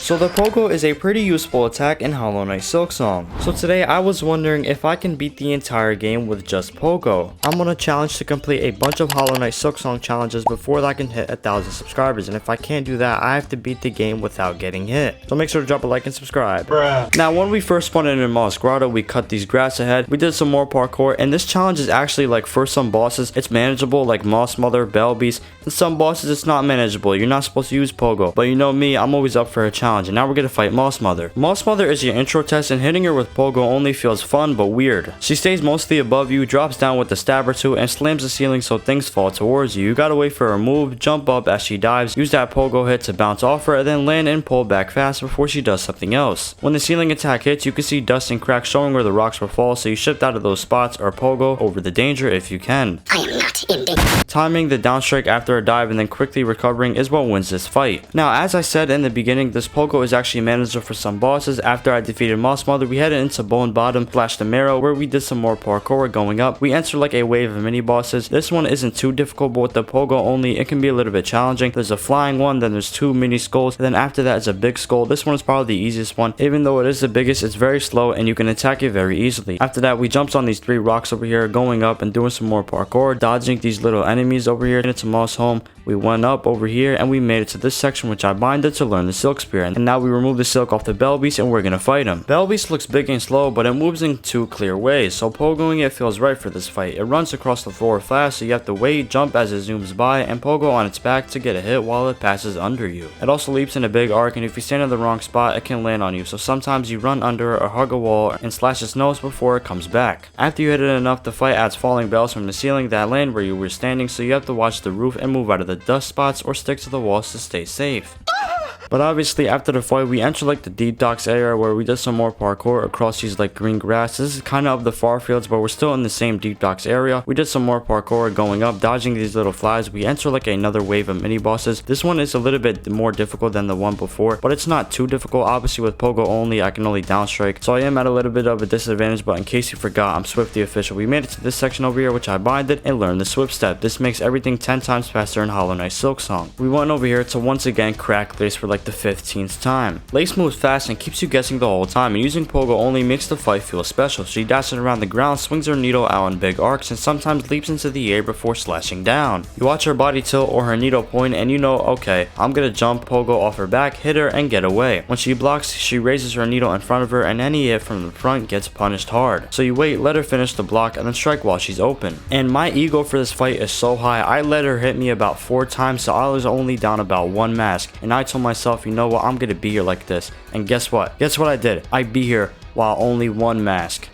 So the Pogo is a pretty useful attack in Hollow Knight Silksong. So today I was wondering if I can beat the entire game with just Pogo. I'm on a challenge to complete a bunch of Hollow Knight Silksong challenges before I can hit 1,000 subscribers, and if I can't do that, I have to beat the game without getting hit. So make sure to drop a like and subscribe. Bruh. Now when we first spawned in Moss Grotto, we cut these grass ahead, we did some more parkour, and this challenge is actually like for some bosses it's manageable, like Mossmother, Belbeast, and some bosses it's not manageable. You're not supposed to use Pogo, but you know me, I'm always up for a challenge. And now we're gonna fight Mossmother. Mossmother is your intro test, and hitting her with Pogo only feels fun but weird. She stays mostly above you, drops down with a stab or two, and slams the ceiling so things fall towards you. You gotta wait for her move, jump up as she dives, use that Pogo hit to bounce off her, and then land and pull back fast before she does something else. When the ceiling attack hits, you can see dust and cracks showing where the rocks will fall, so you shift out of those spots or Pogo over the danger if you can. I am not in danger. Timing the down strike after a dive and then quickly recovering is what wins this fight. Now, as I said in the beginning, this Pogo is actually manageable for some bosses. After I defeated Mossmother, we headed into Bone Bottom / the Marrow, where we did some more parkour going up. We entered like a wave of mini bosses. This one isn't too difficult, but with the Pogo only, it can be a little bit challenging. There's a flying one, then there's 2 mini skulls, and then after that is a big skull. This one is probably the easiest one. Even though it is the biggest, it's very slow and you can attack it very easily. After that, we jumped on these 3 rocks over here, going up and doing some more parkour, dodging these little enemies over here. And it's a Moss home. We went up over here and we made it to this section, which I binded to learn the Silk Spear. And now we remove the silk off the Belbeast and we're gonna fight him. Belbeast looks big and slow, but it moves in 2 clear ways, so Pogoing it feels right for this fight. It runs across the floor fast, so you have to wait, jump as it zooms by, and Pogo on its back to get a hit while it passes under you. It also leaps in a big arc, and if you stand in the wrong spot, it can land on you, so sometimes you run under or hug a wall and slash its nose before it comes back. After you hit it enough, the fight adds falling bells from the ceiling that land where you were standing, so you have to watch the roof and move out of the dust spots or stick to the walls to stay safe. But obviously after the fight we enter like the deep docks area where we did some more parkour across these like green grass. This is kind of the Farfields, but we're still in the same deep docks area. We did some more parkour going up, dodging these little flies. We enter like another wave of mini bosses. This one is a little bit more difficult than the one before, but it's not too difficult. Obviously with Pogo only I can only down strike, so I am at a little bit of a disadvantage, but in case you forgot, I'm Swift the official. We made it to this section over here, which I binded and learned the Swift step. This makes everything 10 times faster in Hollow Knight Silksong. We went over here to once again crack Lace for like the 15th time. Lace moves fast and keeps you guessing the whole time, and using Pogo only makes the fight feel special. She dashes around the ground, swings her needle out in big arcs, and sometimes leaps into the air before slashing down. You watch her body tilt or her needle point and you know, okay, I'm gonna jump Pogo off her back, hit her, and get away. When she blocks, she raises her needle in front of her, and any hit from the front gets punished hard. So you wait, let her finish the block, and then strike while she's open. And my ego for this fight is so high, I let her hit me about 4 times, so I was only down about 1 mask, and I told myself, you know what, I'm gonna be here like this. And guess what? Guess what I did? I be here while only 1 mask.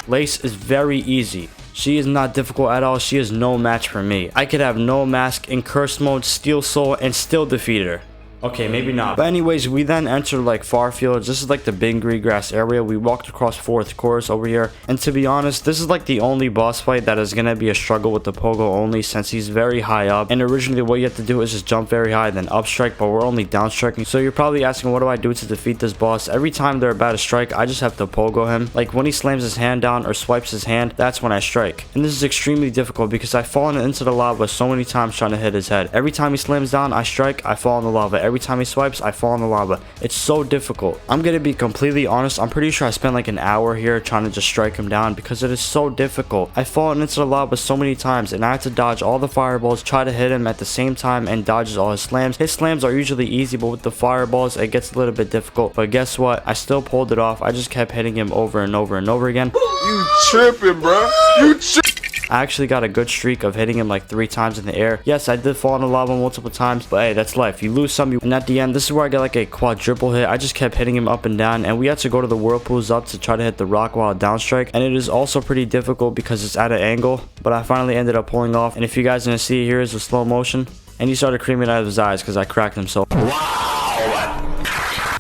Lace is very easy. She is not difficult at all. She is no match for me. I could have no mask in curse mode, steal soul, and still defeat her. Okay, maybe not. But anyways, we then entered like Farfield. This is like the big green grass area. We walked across 4th course over here. And to be honest, this is like the only boss fight that is gonna be a struggle with the Pogo only, since he's very high up. And originally what you have to do is just jump very high, then up strike, but we're only down striking. So you're probably asking, what do I do to defeat this boss? Every time they're about to strike, I just have to Pogo him. Like when he slams his hand down or swipes his hand, that's when I strike. And this is extremely difficult because I've fallen into the lava so many times trying to hit his head. Every time he slams down, I strike, I fall in the lava. Every time he swipes, I fall in the lava. It's so difficult. I'm gonna be completely honest, I'm pretty sure I spent like an hour here trying to just strike him down because it is so difficult. I've fallen into the lava so many times and I have to dodge all the fireballs, try to hit him at the same time, and dodges all his slams. His slams are usually easy, but with the fireballs it gets a little bit difficult. But guess what? I still pulled it off. I just kept hitting him over and over and over again. You tripping, bro? You tripping? I actually got a good streak of hitting him like 3 times in the air. Yes, I did fall in the lava multiple times, but hey, that's life. You lose some, and at the end, this is where I got like a quadruple hit. I just kept hitting him up and down, and we had to go to the whirlpools up to try to hit the rock while down strike, and it is also pretty difficult because it's at an angle, but I finally ended up pulling off. And if you guys are gonna see, here is the slow motion, and he started creaming out of his eyes because I cracked him so.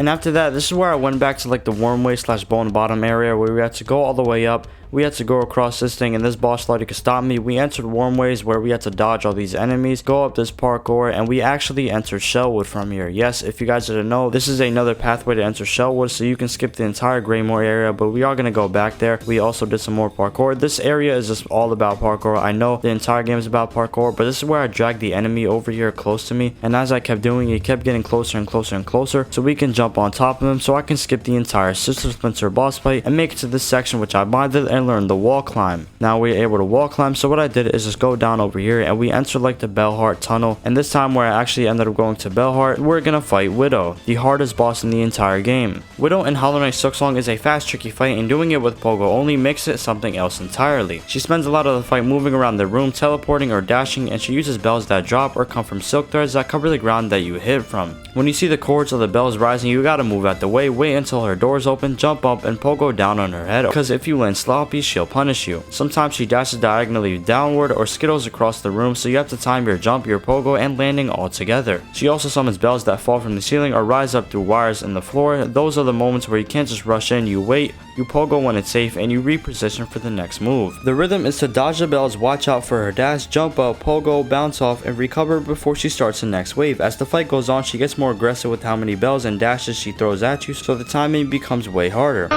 And after that, this is where I went back to like the Wormways / Bone Bottom area where we had to go all the way up. we had to go across this thing and this boss lady could stop me. We entered Wormways where we had to dodge all these enemies, go up this parkour, and we actually entered Shellwood from here. Yes, if you guys didn't know, this is another pathway to enter Shellwood, so you can skip the entire Greymore area, but we are going to go back there. We also did some more parkour. This area is just all about parkour. I know the entire game is about parkour, but this is where I dragged the enemy over here close to me, and as I kept doing it, he kept getting closer and closer and closer, so we can jump on top of him, so I can skip the entire Sister Splinter boss fight and make it to this section which I bonded and learned the wall climb. Now we're able to wall climb, so what I did is just go down over here and we enter like the Bellheart tunnel, and this time where I actually ended up going to Bellheart, we're gonna fight Widow, the hardest boss in the entire game. Widow in Hollow Knight Silksong is a fast tricky fight, and doing it with Pogo only makes it something else entirely. She spends a lot of the fight moving around the room, teleporting or dashing, and she uses bells that drop or come from silk threads that cover the ground that you hit from. When you see the chords of the bells rising, you gotta move out the way, wait until her doors open, jump up and Pogo down on her head, because if you land sloppy, she'll punish you. Sometimes she dashes diagonally downward or skittles across the room, so you have to time your jump, your Pogo, and landing all together. She also summons bells that fall from the ceiling or rise up through wires in the floor. Those are the moments where you can't just rush in, you wait, you Pogo when it's safe, and you reposition for the next move. The rhythm is to dodge the bells, watch out for her dash, jump up, Pogo, bounce off, and recover before she starts the next wave. As the fight goes on, she gets more aggressive with how many bells and dashes she throws at you, so the timing becomes way harder.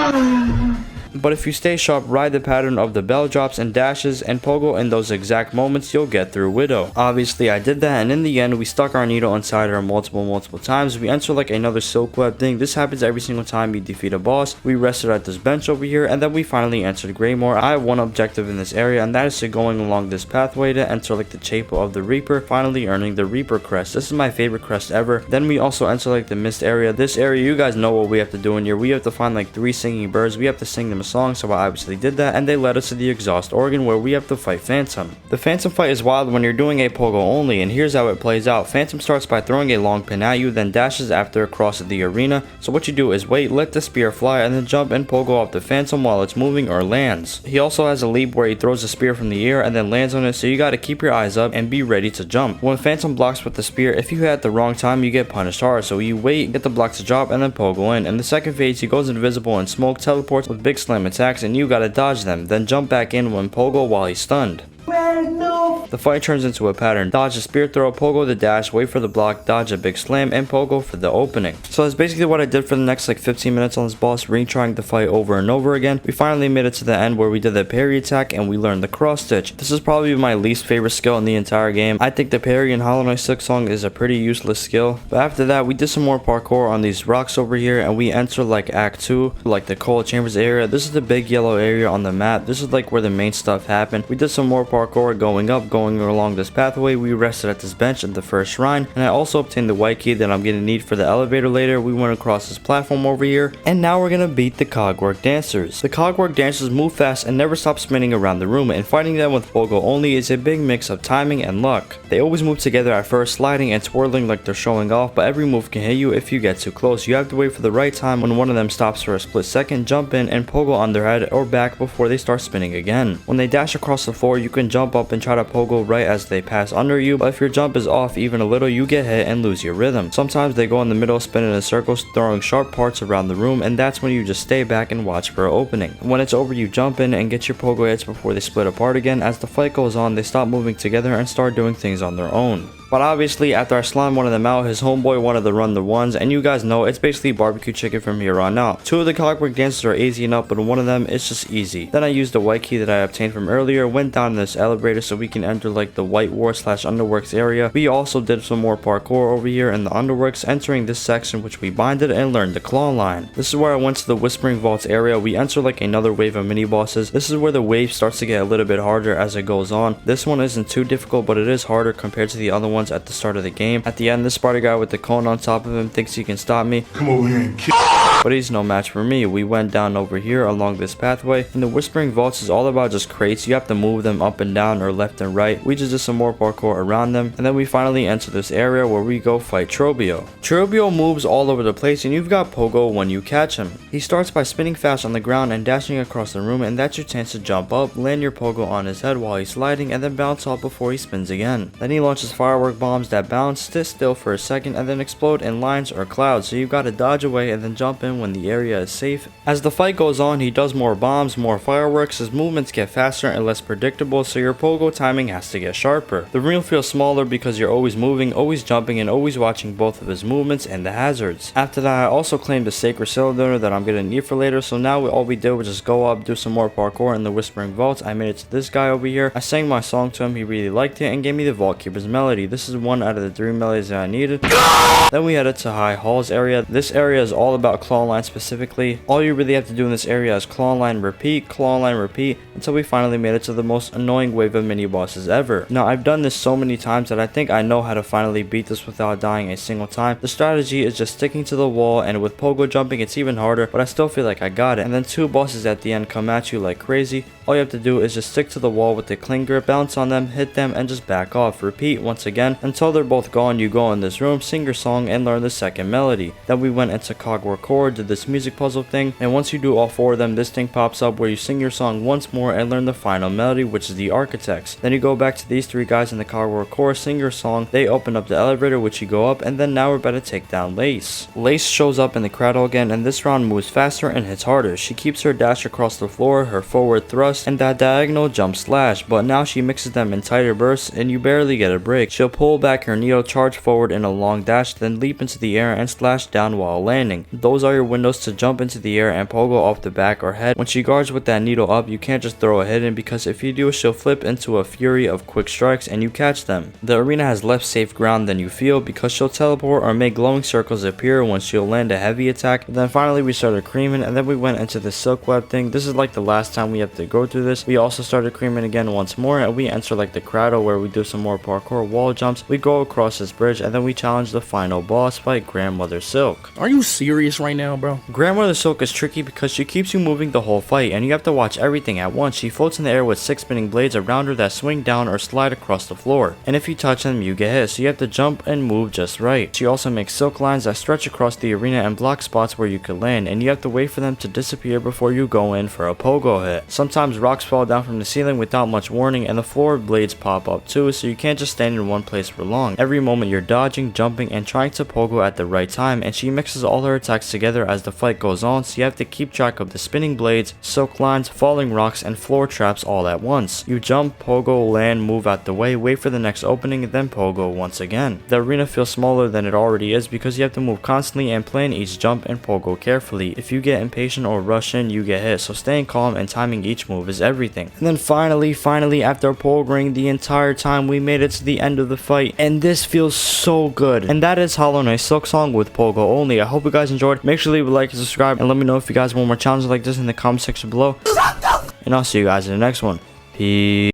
But if you stay sharp, ride the pattern of the bell drops and dashes and Pogo in those exact moments, you'll get through Widow. Obviously I did that, and in the end we stuck our needle inside her multiple times. We enter like another silk web thing. This happens every single time you defeat a boss. We rested at this bench over here, and then we finally entered Greymore. I have one objective in this area, and that is to going along this pathway to enter like the chapel of the Reaper, finally earning the Reaper crest. This is my favorite crest ever. Then we also enter like the mist area. This area, you guys know what we have to do in here. We have to find like 3 singing birds. We have to sing them a song, so I obviously did that, and they led us to the exhaust organ where we have to fight Phantom. The Phantom fight is wild when you're doing a Pogo only, and here's how it plays out. Phantom starts by throwing a long pin at you, then dashes after across the arena, so what you do is wait, let the spear fly, and then jump and Pogo off the Phantom while it's moving or lands. He also has a leap where he throws a spear from the air and then lands on it, so you gotta keep your eyes up and be ready to jump. When Phantom blocks with the spear, if you hit at the wrong time, you get punished hard, so you wait, get the block to drop, and then Pogo in. In the second phase, he goes invisible and smoke, teleports with big slam attacks, and you gotta dodge them, then jump back in when Pogo while he's stunned. The fight turns into a pattern. Dodge a spear throw, Pogo the dash, wait for the block, dodge a big slam, and Pogo for the opening. So that's basically what I did for the next like 15 minutes on this boss, retrying the fight over and over again. We finally made it to the end where we did the parry attack and we learned the cross stitch. This is probably my least favorite skill in the entire game. I think the parry in Hollow Knight Silksong is a pretty useless skill. But after that, we did some more parkour on these rocks over here, and we enter like Act 2, like the coal chambers area. This is the big yellow area on the map. This is like where the main stuff happened. We did some more parkour going up, going along this pathway. We rested at this bench at the first shrine, and I also obtained the white key that I'm gonna need for the elevator later. We went across this platform over here, and now we're gonna beat the Cogwork dancers. The Cogwork dancers move fast and never stop spinning around the room, and fighting them with Pogo only is a big mix of timing and luck. They always move together at first, sliding and twirling like they're showing off, but every move can hit you if you get too close. You have to wait for the right time. When one of them stops for a split second, jump in and Pogo on their head or back before they start spinning again. When they dash across the floor, you can jump up and try to Pogo right as they pass under you, but if your jump is off even a little, you get hit and lose your rhythm. Sometimes they go in the middle, spinning in circles, throwing sharp parts around the room, and that's when you just stay back and watch for an opening. When it's over, you jump in and get your Pogo hits before they split apart again. As the fight goes on, they stop moving together and start doing things on their own. But obviously, after I slimed one of them out, his homeboy wanted to run the ones, and you guys know it's basically barbecue chicken from here on out. 2 of the Cogwork dances are easy enough, but one of them is just easy. Then I used the white key that I obtained from earlier, went down this elevator so we can enter like the White War / Underworks area. We also did some more parkour over here in the Underworks, entering this section which we binded and learned the claw line. This is where I went to the Whispering Vaults area. We enter like another wave of mini bosses. This is where the wave starts to get a little bit harder as it goes on. This one isn't too difficult, but it is harder compared to the other ones at the start of the game. At the end, this Sparta guy with the cone on top of him thinks he can stop me. Come over here and kill. But he's no match for me. We went down over here along this pathway, and the Whispering Vaults is all about just crates. You have to move them up and down or left and right. We just did some more parkour around them, and then we finally enter this area where we go fight Trobio. Trobio moves all over the place, and you've got Pogo when you catch him. He starts by spinning fast on the ground and dashing across the room, and that's your chance to jump up, land your Pogo on his head while he's sliding, and then bounce off before he spins again. Then he launches firework bombs that bounce, sit still for a second, and then explode in lines or clouds, so you've got to dodge away and then jump in in when the area is safe. As the fight goes on, he does more bombs, more fireworks, his movements get faster and less predictable, so your pogo timing has to get sharper. The room feels smaller because you're always moving, always jumping, and always watching both of his movements and the hazards. After that, I also claimed a sacred cylinder that I'm gonna need for later, so now all we did was just go up, do some more parkour in the Whispering Vaults. I made it to this guy over here. I sang my song to him, he really liked it, and gave me the Vault Keeper's melody. This is one out of the 3 melodies that I needed. Then we headed to High Halls area. This area is all about claw line specifically. All you really have to do in this area is claw line repeat, until we finally made it to the most annoying wave of mini bosses ever. Now I've done this so many times that I think I know how to finally beat this without dying a single time. The strategy is just sticking to the wall, and with pogo jumping it's even harder, but I still feel like I got it. And then 2 bosses at the end come at you like crazy. All you have to do is just stick to the wall with the cling grip, bounce on them, hit them, and just back off. Repeat once again until they're both gone. You go in this room, sing your song, and learn the second melody. Then we went into Cogwork core, did this music puzzle thing, and once you do all 4 of them, this thing pops up where you sing your song once more and learn the final melody, which is the Architects. Then you go back to these 3 guys in the Cogwork core, sing your song, they open up the elevator which you go up, and then now we're about to take down Lace. Lace shows up in the cradle again, and this round moves faster and hits harder. She keeps her dash across the floor, her forward thrust, and that diagonal jump slash, but now she mixes them in tighter bursts and you barely get a break. She'll pull back her needle, charge forward in a long dash, then leap into the air and slash down while landing. Those are your windows to jump into the air and pogo off the back or head. When she guards with that needle up, you can't just throw a hit in, because if you do, she'll flip into a fury of quick strikes and you catch them. The arena has less safe ground than you feel, because she'll teleport or make glowing circles appear when she'll land a heavy attack. And then finally we started creaming, and then we went into the silk web thing. This is like the last time we have to go through this. We also started creaming again once more, and we enter like the cradle where we do some more parkour wall jumps. We go across this bridge, and then we challenge the final boss fight, Grandmother Silk. Are you serious right now, bro? Grandmother Silk is tricky because she keeps you moving the whole fight, and you have to watch everything at once. She floats in the air with 6 spinning blades around her that swing down or slide across the floor, and if you touch them you get hit, so you have to jump and move just right. She also makes silk lines that stretch across the arena and block spots where you could land, and you have to wait for them to disappear before you go in for a pogo hit. Sometimes rocks fall down from the ceiling without much warning, and the floor blades pop up too, so you can't just stand in one place for long. Every moment you're dodging, jumping, and trying to pogo at the right time, and she mixes all her attacks together as the fight goes on, so you have to keep track of the spinning blades, silk lines, falling rocks, and floor traps all at once. You jump, pogo, land, move out the way, wait for the next opening, and then pogo once again. The arena feels smaller than it already is because you have to move constantly and plan each jump and pogo carefully. If you get impatient or rush in, you get hit, so staying calm and timing each move is everything. And then finally, after pogoing the entire time, we made it to the end of the fight, and this feels so good. And that is Hollow Knight Silksong with pogo only. I hope you guys enjoyed. Make sure to leave a like and subscribe, and let me know if you guys want more challenges like this in the comment section below. And I'll see you guys in the next one. Peace.